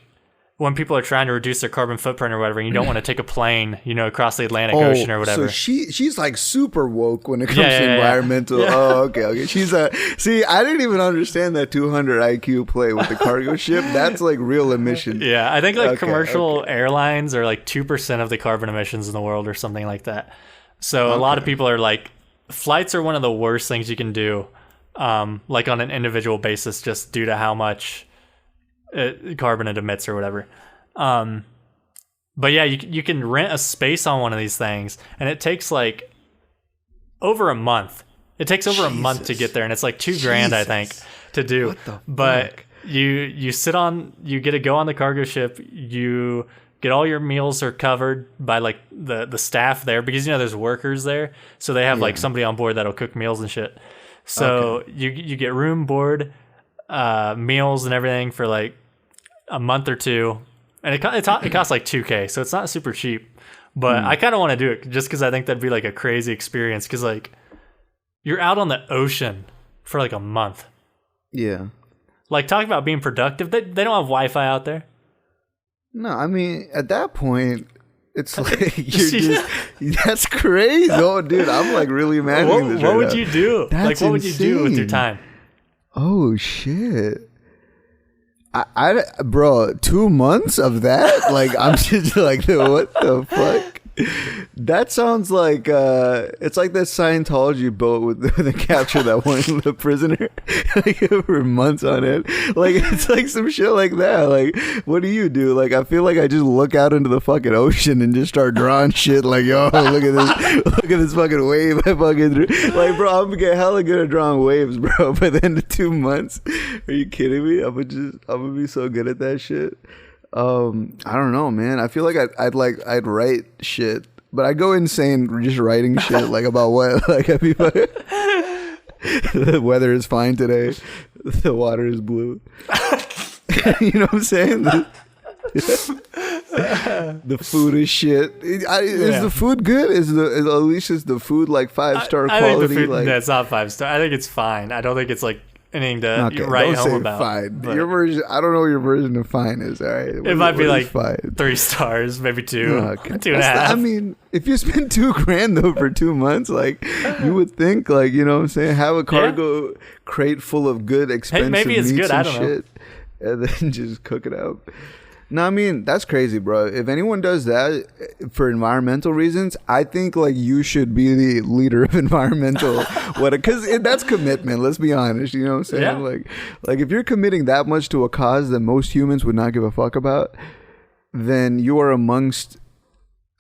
when people are trying to reduce their carbon footprint or whatever, and you don't want to take a plane, across the Atlantic Ocean or whatever. So she's like super woke when it comes to environmental. Yeah. Oh, okay. She's see, I didn't even understand that 200 IQ play with the cargo ship. That's like real emission. Yeah, I think like commercial airlines are like 2% of the carbon emissions in the world or something like that. So a lot of people are like, flights are one of the worst things you can do, like on an individual basis, just due to how much carbon it emits or whatever. But yeah, you can rent a space on one of these things, and it takes like over a month. It takes over a month to get there, and it's like $2,000 I think to do. What the fuck? You get to go on the cargo ship. You get all your meals are covered by like the staff there, because there's workers there, so they have like somebody on board that'll cook meals and shit. So you get room, board, meals and everything for like a month or two, and it costs like $2,000, so it's not super cheap. But I kind of want to do it just because I think that'd be like a crazy experience, because like you're out on the ocean for like a month. Yeah. Like, talk about being productive. They don't have Wi-Fi out there. No, I mean, at that point, it's like that's crazy. Oh, dude, I'm like really imagining this. What would you do? That's what would you do with your time? Oh shit. Bro, 2 months of that? Like, I'm just like, what the fuck? That sounds like it's like that Scientology boat with the capture that one the prisoner like for months on it. Like, it's like some shit like that. Like, what do you do? Like, I feel like I just look out into the fucking ocean and just start drawing shit. Like, yo, look at this fucking wave I fucking drew. Like, bro, I'm gonna get hella good at drawing waves, bro. By the end of 2 months, are you kidding me? I'm gonna be so good at that shit. I don't know, man. I feel like I'd write shit, but I go insane just writing shit like about what, like, the weather is fine today, the water is blue. You know what I'm saying? The food is shit. Is the food good? Is at least the food like 5-star quality? I think the food, it's not 5-star. I think it's fine. I don't think it's like anything to write home about. Fine. Your version, I don't know what your version of fine is. All right, it might be like fine? 3 stars, maybe 2, okay. 2.5. I mean, if you spend $2,000 though for 2 months, like, you would think, like, you know what I'm saying, have a cargo crate full of good, expensive maybe it's meats good. I don't shit, know. And then just cook it up. No, I mean, that's crazy, bro. If anyone does that for environmental reasons, I think like you should be the leader of environmental because that's commitment. Let's be honest. You know what I'm saying? Yeah. Like if you're committing that much to a cause that most humans would not give a fuck about, then you are amongst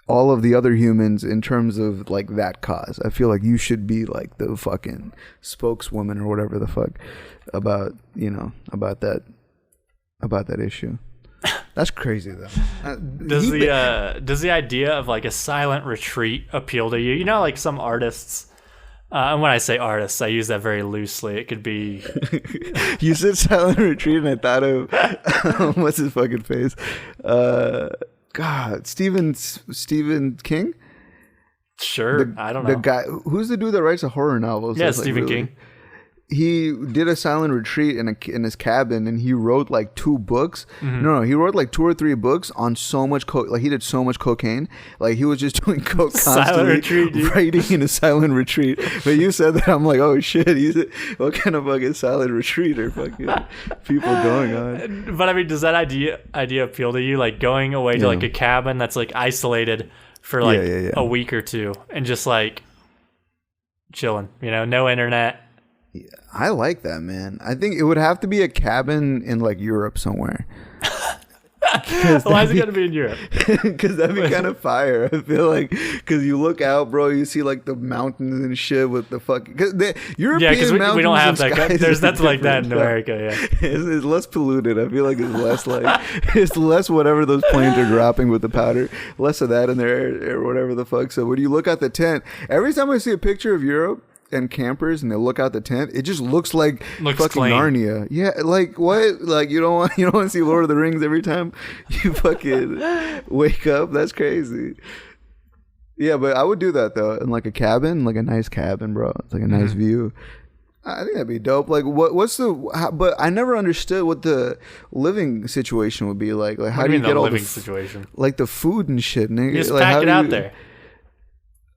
all of the other humans in terms of like that cause. I feel like you should be like the fucking spokeswoman or whatever the fuck about that issue. That's crazy though. Does the idea of like a silent retreat appeal to you? Like some artists, and when I say artists, I use that very loosely. It could be. You said silent retreat, and I thought of what's his fucking face? God, Stephen King. Sure, I don't know. The guy who's the dude that writes the horror novels. Yeah, Stephen King. He did a silent retreat in his cabin, and he wrote like 2 books. Mm-hmm. No, he wrote like 2 or 3 books on so much coke. Like, he did so much cocaine. Like, he was just doing coke constantly, writing in a silent retreat. But you said that, I'm like, oh shit, what kind of fucking silent retreat are fucking people going on? But I mean, does that idea appeal to you? Like going away to like a cabin that's like isolated for like a week or 2 and just like chilling, no internet. Yeah, I like that, man. I think it would have to be a cabin in like Europe somewhere. Why is it gonna be in Europe? Because that'd be kind of fire. I feel like, because you look out, bro, you see like the mountains and shit with the fucking. Because the European mountains, we don't have that. There's nothing like that in America. Yeah, it's less polluted. I feel like it's less like it's less whatever those planes are dropping with the powder. Less of that in there or whatever the fuck. So when you look at the tent, every time I see a picture of Europe and campers and they look out the tent, it just looks fucking clean. Narnia. Yeah, like what? Like you don't want to see Lord of the Rings every time you fucking wake up. That's crazy. Yeah, but I would do that though in like a cabin, like a nice cabin, bro. It's like a nice view. I think that'd be dope. Like, but I never understood what the living situation would be like. Like, how do you get all the situation? Like the food and shit, nigga? You just like, pack it out there.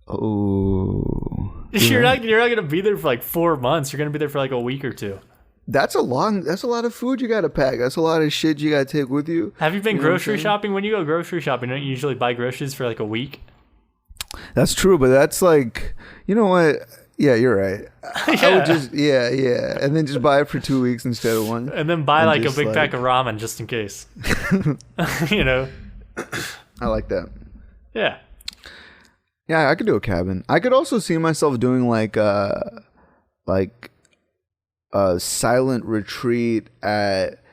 Oh, you're not gonna be there for like 4 months. You're gonna be there for like a week or two. That's a lot of food you gotta pack. That's a lot of shit you gotta take with you. Have you been grocery shopping? When you go grocery shopping, don't you usually buy groceries for like a week? That's true, but that's like, you know what? Yeah, you're right. I would just, and then just buy it for 2 weeks instead of one. And then buy like a big pack of ramen just in case. You know? I like that. Yeah. Yeah, I could do a cabin. I could also see myself doing like a silent retreat at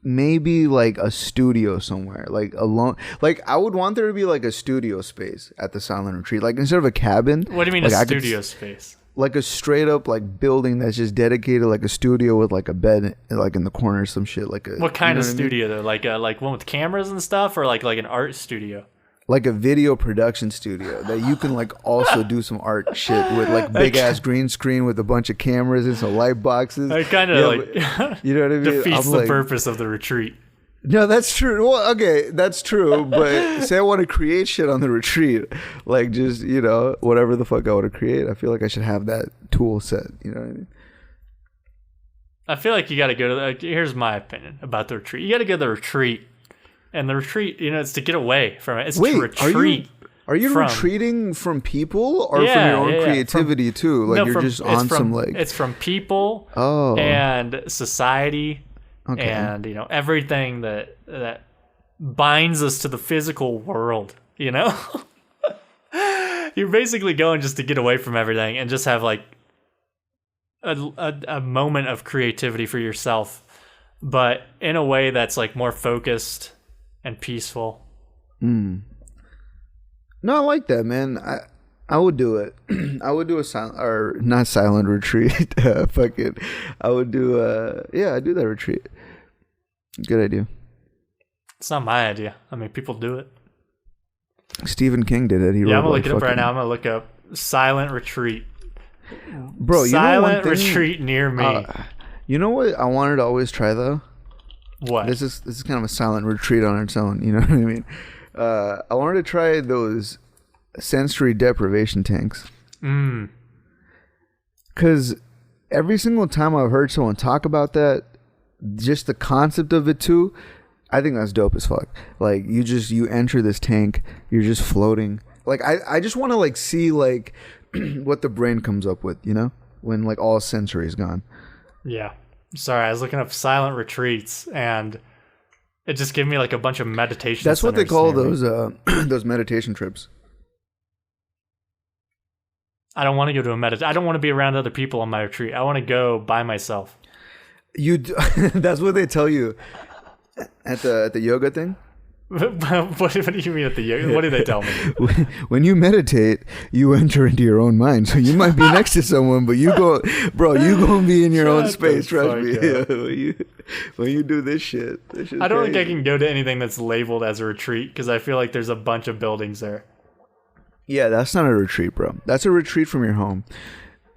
maybe like a studio somewhere, like alone. Like I would want there to be like a studio space at the silent retreat, like instead of a cabin. What do you mean like a studio space? Like a straight up like building that's just dedicated, like a studio with like a bed like in the corner or some shit. Like a what kind of studio though? Like one with cameras and stuff, or like an art studio? Like a video production studio that you can like also do some art shit with, like big ass green screen with a bunch of cameras and some light boxes. It kind of you know what I mean? Defeats the purpose of the retreat. No, that's true. Well, okay, that's true. But say I want to create shit on the retreat, like just, you know, whatever the fuck I want to create, I feel like I should have that tool set. You know what I mean? I feel like you got to go to here's my opinion about the retreat. You got to go to the retreat. And the retreat, you know, it's to get away from it. It's to retreat. Are you retreating from people or from your own creativity too? Like you're just on some like... It's from people and society and, you know, everything that binds us to the physical world, you know? You're basically going just to get away from everything and just have like a moment of creativity for yourself, but in a way that's like more focused and peaceful. No, I like that, man. I would do it. I would do a not silent retreat. Fuck it. I would do I'd do that retreat. Good idea. It's not my idea. I mean, people do it. Stephen King did it. I'm gonna look it up right now. I'm gonna look up silent retreat. Bro, silent retreat near me. You know what I wanted to always try though? What? This is kind of a silent retreat on its own. You know what I mean? I wanted to try those sensory deprivation tanks. Because every single time I've heard someone talk about that, just the concept of it too, I think that's dope as fuck. Like you enter this tank, you're just floating. Like I just want to like see like what the brain comes up with, you know, when like all sensory is gone. Yeah. Sorry, I was looking up silent retreats, and it just gave me like a bunch of meditation. That's what they call those those meditation trips. I don't want to go to a meditation. I don't want to be around other people on my retreat. I want to go by myself. That's what they tell you at the yoga thing. What do you mean at the yoga? What do they tell me? When you meditate, you enter into your own mind. So you might be next to someone, but you go and be in your own space. Trust me. Yeah, when you do this shit, I don't think I can go to anything that's labeled as a retreat because I feel like there's a bunch of buildings there. Yeah, that's not a retreat, bro. That's a retreat from your home,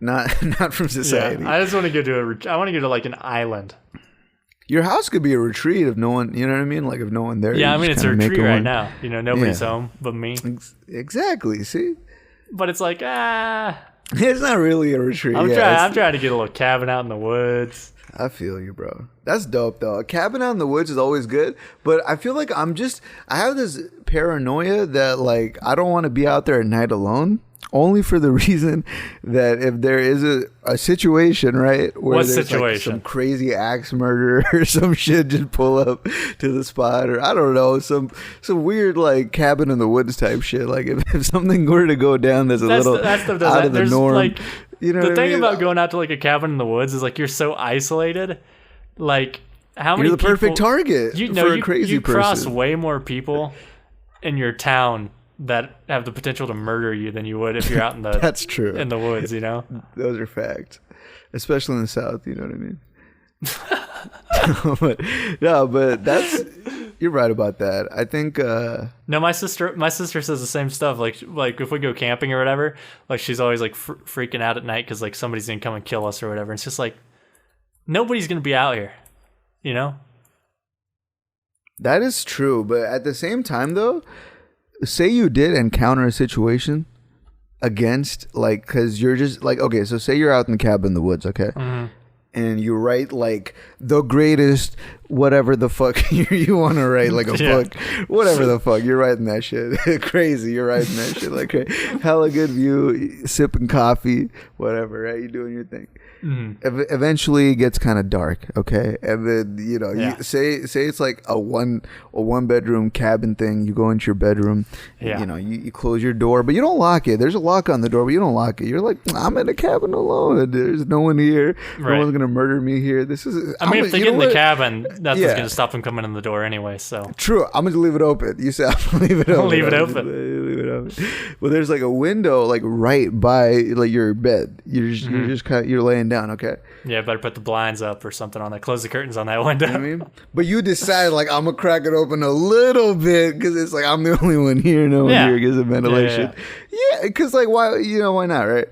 not from society. Yeah, I just want to go to I want to go to like an island. Your house could be a retreat if no one, you know what I mean? Like if no one there. Yeah, I mean, it's a retreat right now. You know, nobody's home but me. Exactly, see? But it's like, it's not really a retreat. I'm trying to get a little cabin out in the woods. I feel you, bro. That's dope, though. A cabin out in the woods is always good. But I feel like I have this paranoia that, like, I don't want to be out there at night alone. Only for the reason that if there is a situation, right, where there's like some crazy axe murderer or some shit just pull up to the spot, or I don't know, some weird like cabin in the woods type shit. Like if something were to go down that's out of the norm. Like, you know, the thing about going out to like a cabin in the woods is like you're so isolated. Like how many? You're the perfect target for a crazy person. You cross way more people in your town that have the potential to murder you than you would if you're out in the that's true in the woods, you know. Those are facts, especially in the South. You know what I mean? but that's You're right about that. I think. No, my sister says the same stuff. Like if we go camping or whatever, like she's always like freaking out at night because like somebody's gonna come and kill us or whatever. It's just like nobody's gonna be out here, you know. That is true, but at the same time, though, say you did encounter a situation against, like, because you're just like, okay, so say you're out in the cabin in the woods, okay, and you write like the greatest whatever the fuck you want to write, like a book, whatever the fuck, you're writing that shit. Crazy, you're writing that shit like hella good view, sipping coffee, whatever, right? You doing your thing. Eventually it gets kind of dark, okay, and then you say it's like a one bedroom cabin thing. You go into your bedroom, you close your door, but you don't lock it. There's a lock on the door, but you don't lock it. You're like, I'm in a cabin alone. There's no one here. Right. No one's gonna murder me here. This is. I mean, if they get in the cabin, nothing's gonna stop them coming in the door anyway. So true. I'm gonna leave it open. You said I'm gonna leave it open. Leave it open. Leave it open. Well, there's like a window like right by like your bed. You're just kind of, you're laying down. Okay. Yeah, better put the blinds up or something on that. Close the curtains on that window. You know what I mean? But you decide like I'm gonna crack it open a little bit because it's like I'm the only one here. No one here gets a ventilation. Yeah, because like why not, right?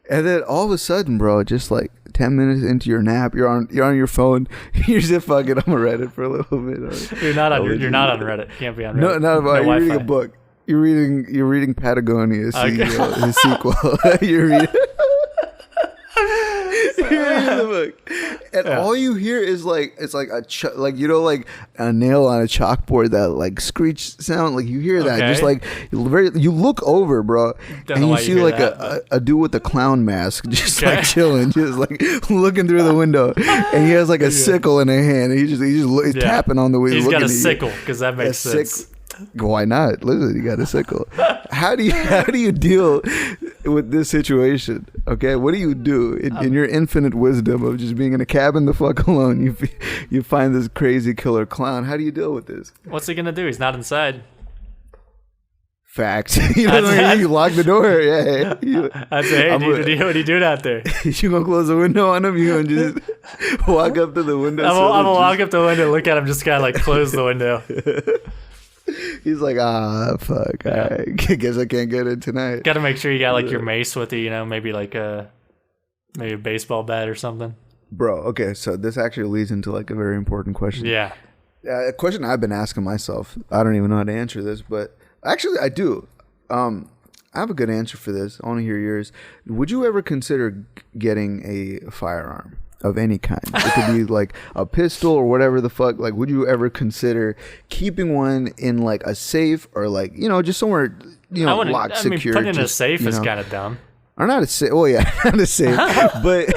And then all of a sudden, bro, just like 10 minutes into your nap, you're on your phone. You're just fucking. I'm on Reddit for a little bit. You're not on Reddit. You can't be on Reddit. No, not about. You're reading a book. You're reading Patagonia, his sequel. You're reading. The book, and all you hear is like it's like like a nail on a chalkboard, that like screech sound. Like you hear that, just like you look over, bro, and you see like a dude with a clown mask, just like chilling, just like looking through the window, and he has like a sickle in a hand, and he's tapping on the window. He's got a sickle because that makes sense. Why not? Listen, you got a sickle. How do you deal with this situation? Okay, what do you do in your infinite wisdom of just being in a cabin the fuck alone? You find this crazy killer clown. How do you deal with this? What's he gonna do? He's not inside. Facts. You lock the door. Yeah. I'd say, hey, dude, what are you doing out there? You gonna close the window on him? You gonna just walk up to the window? I'm gonna walk up to the window, look at him, just kind of like close the window. He's like, fuck. Yeah. All right. Guess I can't get in tonight. Got to make sure you got like your mace with you, maybe like maybe a baseball bat or something. Bro, okay, so this actually leads into like a very important question. Yeah. A question I've been asking myself. I don't even know how to answer this, but actually I do. I have a good answer for this. I want to hear yours. Would you ever consider getting a firearm of any kind? It could be like a pistol or whatever the fuck. Like, would you ever consider keeping one in like a safe or like, just somewhere, locked, secure? Putting it in a safe is kind of dumb. Or not a safe. Oh yeah, not a safe. But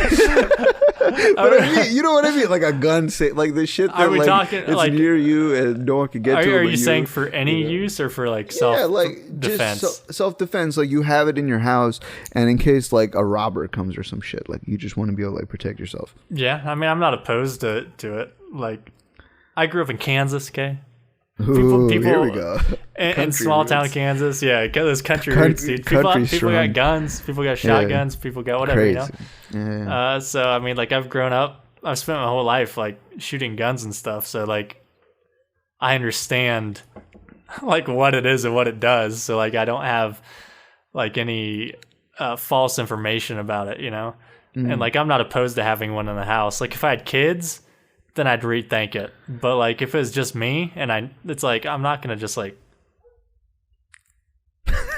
you know what I mean? Like a gun safe, like the shit that are we talking, it's like near you and no one can get to it. Are you saying for any use or for like self-defense? Just self-defense. Like you have it in your house, and in case like a robber comes or some shit, like you just want to be able to like protect yourself. Yeah, I mean, I'm not opposed to it. Like, I grew up in Kansas. Okay. People, here we go. In small town Kansas, those country roots, dude. People got guns, people got shotguns, people got whatever, Crazy. Yeah. So I mean, like I've grown up, I've spent my whole life like shooting guns and stuff. So like, I understand like what it is and what it does. So like, I don't have like any false information about it, And like, I'm not opposed to having one in the house. Like if I had kids, then I'd rethink it. But like if it was just me and it's like I'm not gonna just like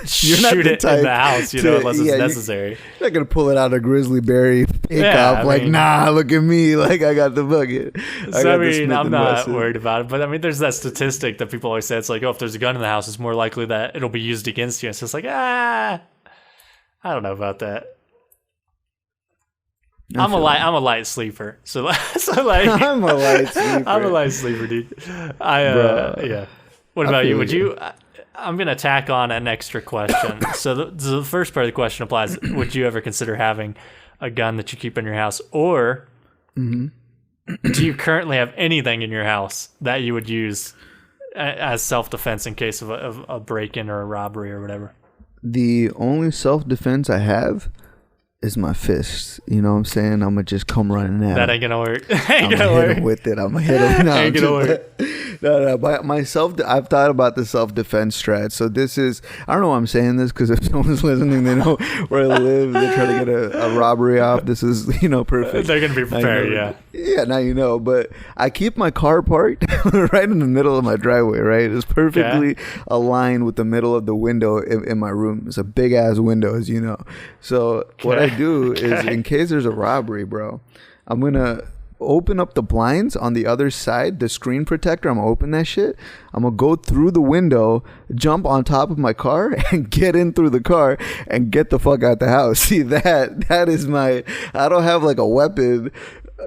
shoot it in the house, unless it's necessary. You're not gonna pull it out of grizzly berry pickup nah, look at me, like I got the bucket. So I mean, I'm not worried about it. But I mean, there's that statistic that people always say. It's like, oh, if there's a gun in the house, it's more likely that it'll be used against you. It's just like, I don't know about that. I'm a light sleeper. So like I'm a light sleeper. I'm a light sleeper, dude. Yeah. What about you? Would you? I'm gonna tack on an extra question. So the first part of the question applies. Would you ever consider having a gun that you keep in your house, or do you currently have anything in your house that you would use as self-defense in case of a break-in or a robbery or whatever? The only self-defense I have is my fist. You know what I'm saying? I'm gonna just come running at That him. ain't gonna work. I'm gonna hit him with it. I'm gonna hit him. No, Ain't gonna work. No. I've thought about the self-defense strat. So this is, I don't know why I'm saying this, because if someone's listening, they know where I live. They try to get a robbery off. This is, perfect. They're gonna be prepared. Yeah. Yeah, now you know. But I keep my car parked right in the middle of my driveway. Right, it's perfectly aligned with the middle of the window in my room. It's a big ass window, as you know. So what I do is, in case there's a robbery, bro, I'm gonna open up the blinds on the other side, the screen protector. I'm gonna open that shit. I'm gonna go through the window, jump on top of my car, and get in through the car and get the fuck out the house. See, that is my, I don't have like a weapon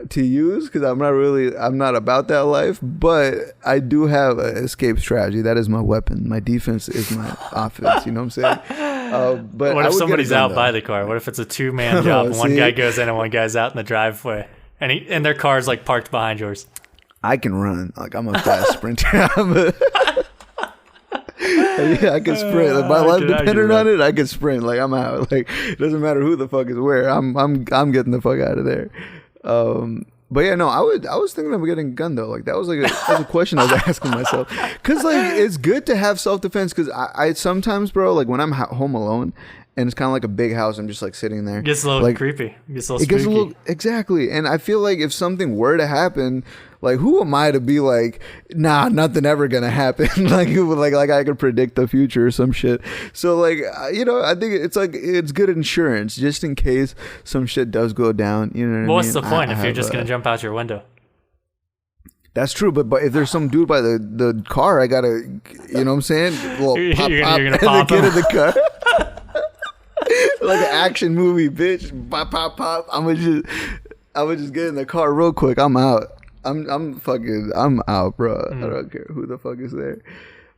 to use because I'm not about that life, but I do have an escape strategy. That is my weapon. My defense is my offense. You know what I'm saying? But what if somebody's out by the car? What if it's a 2-man job? One guy goes in and one guy's out in the driveway, and their car's like parked behind yours. I can run. Like, I'm a fast sprinter. Yeah, I can sprint. Like, my life depended on it. I can sprint. Like, I'm out. Like, it doesn't matter who the fuck is where. I'm getting the fuck out of there. But yeah, no, I was thinking of getting a gun though. Like, that was a question I was asking myself. Cause like, it's good to have self-defense. Cause I sometimes, bro, like when I'm home alone and it's kind of like a big house, I'm just like sitting there. It gets a little like, creepy. It gets a little exactly. And I feel like if something were to happen, like, who am I to be like, nah, nothing ever gonna happen? like I could predict the future or some shit. So like, I think it's good insurance just in case some shit does go down. You know what I mean? What's the point if you're just gonna jump out your window? That's true, but if there's some dude by the car, I gotta, you know what I'm saying? Well, you're gonna pop the kid in the car. Like an action movie, bitch. Pop, pop, pop. I would just get in the car real quick. I'm out. I'm out, bro. I don't care who the fuck is there.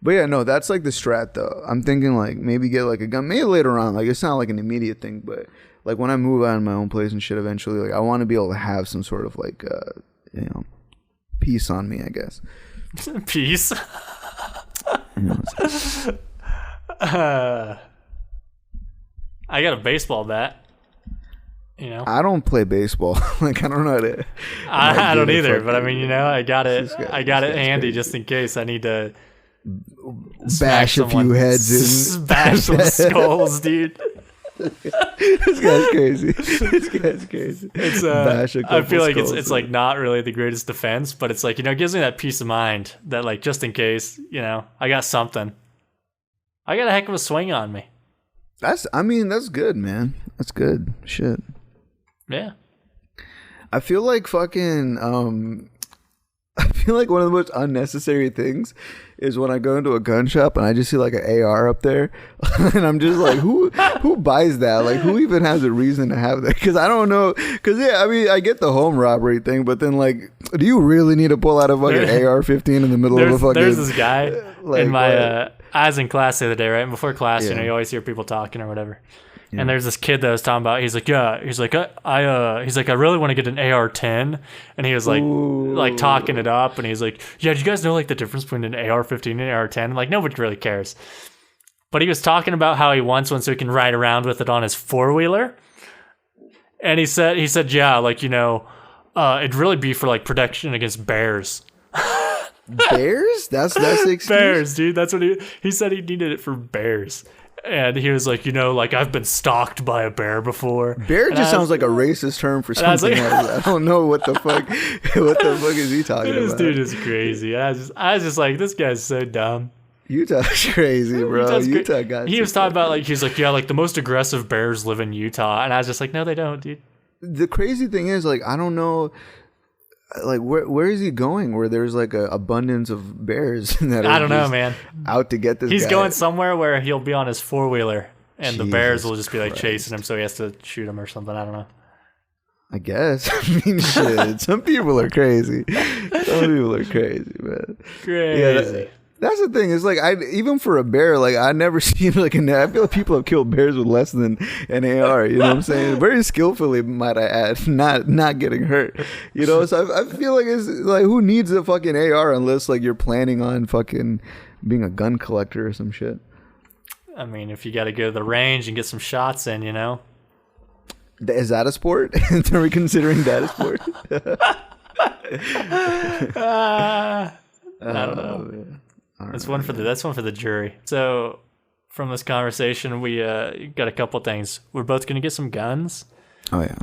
But yeah, no, that's like the strat though. I'm thinking like maybe get like a gun, maybe later on. Like, it's not like an immediate thing, but like when I move out of my own place and shit eventually, like I want to be able to have some sort of like peace on me, I guess. Peace. I got a baseball bat. I don't play baseball. Like, I don't know how to. I don't either, but I mean, I got it. I got it handy crazy. Just in case I need to bash a few heads in. Bash some skulls, dude. This guy's crazy. It's I feel like it's like not really the greatest defense, but it's like, it gives me that peace of mind that like, just in case, I got something. I got a heck of a swing on me. That's good, man. That's good shit. Yeah. I feel like fucking I feel like one of the most unnecessary things is when I go into a gun shop and I just see like an AR up there and I'm just like, who buys that? Like, who even has a reason to have that? Because I don't know. Because yeah, I mean, I get the home robbery thing, but then like, do you really need to pull out a fucking AR-15 in the middle of a fucking? There's this guy like, in my I was in class the other day, right? And before class, you always hear people talking or whatever. Yeah. And there's this kid that was talking about. He's like, I really want to get an AR-10, and he was like, like talking it up, and he's like, yeah, do you guys know like the difference between an AR-15 and an AR-10? Like, nobody really cares. But he was talking about how he wants one so he can ride around with it on his 4-wheeler, and he said, yeah, like it'd really be for like protection against bears. Bears? That's the excuse? Bears, dude. That's what he said. He needed it for bears. And he was like, like, I've been stalked by a bear before. Bear just sounds like a racist term for something else. I don't know what the fuck. What the fuck is he talking about? This dude is crazy. I was just like, this guy's so dumb. Utah's crazy, bro. Utah got. He was talking about like, he's like, yeah, like the most aggressive bears live in Utah, and I was just like, no, they don't, dude. The crazy thing is, like, I don't know. Like, where is he going where there's like a abundance of bears that are I don't know, man, out to get this He's guy. going somewhere where he'll be on his 4-wheeler and the bears will just be like chasing him, so he has to shoot him or something. I don't know. I guess. I mean, shit. Some people are crazy. Man. Crazy. Yeah, that's the thing. It's like, even for a bear, like, I never seen like I feel like people have killed bears with less than an AR. You know what I'm saying? Very skillfully, might I add, not getting hurt. So I feel like it's like, who needs a fucking AR unless like you're planning on fucking being a gun collector or some shit. I mean, if you got to go to the range and get some shots in, Is that a sport? Are we considering that a sport? I don't know. That's one for the jury. So from this conversation, we got a couple things. We're both gonna get some guns. Oh yeah.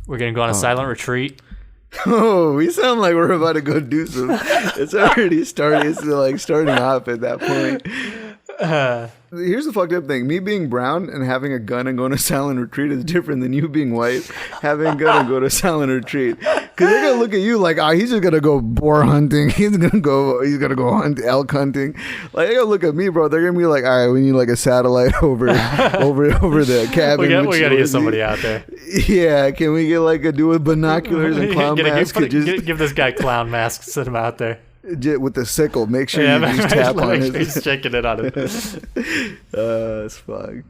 We're gonna go on a silent retreat. Oh, we sound like we're about to go do some. It's already starting. It's like starting off at that point. Here's the fucked up thing. Me being brown and having a gun and going to silent retreat is different than you being white, having a gun and go to silent retreat. Because they're going to look at you like, oh, he's just going to go boar hunting. He's going to go hunt elk hunting. Like, they're going to look at me, bro. They're going to be like, all right, we need like a satellite over the cabin. We got to get somebody out there. Yeah. Can we get like a dude with binoculars and clown mask? Give this guy clown masks, sit him out there. With the sickle, make sure you just tap on it. He's checking it on it. It's fucked.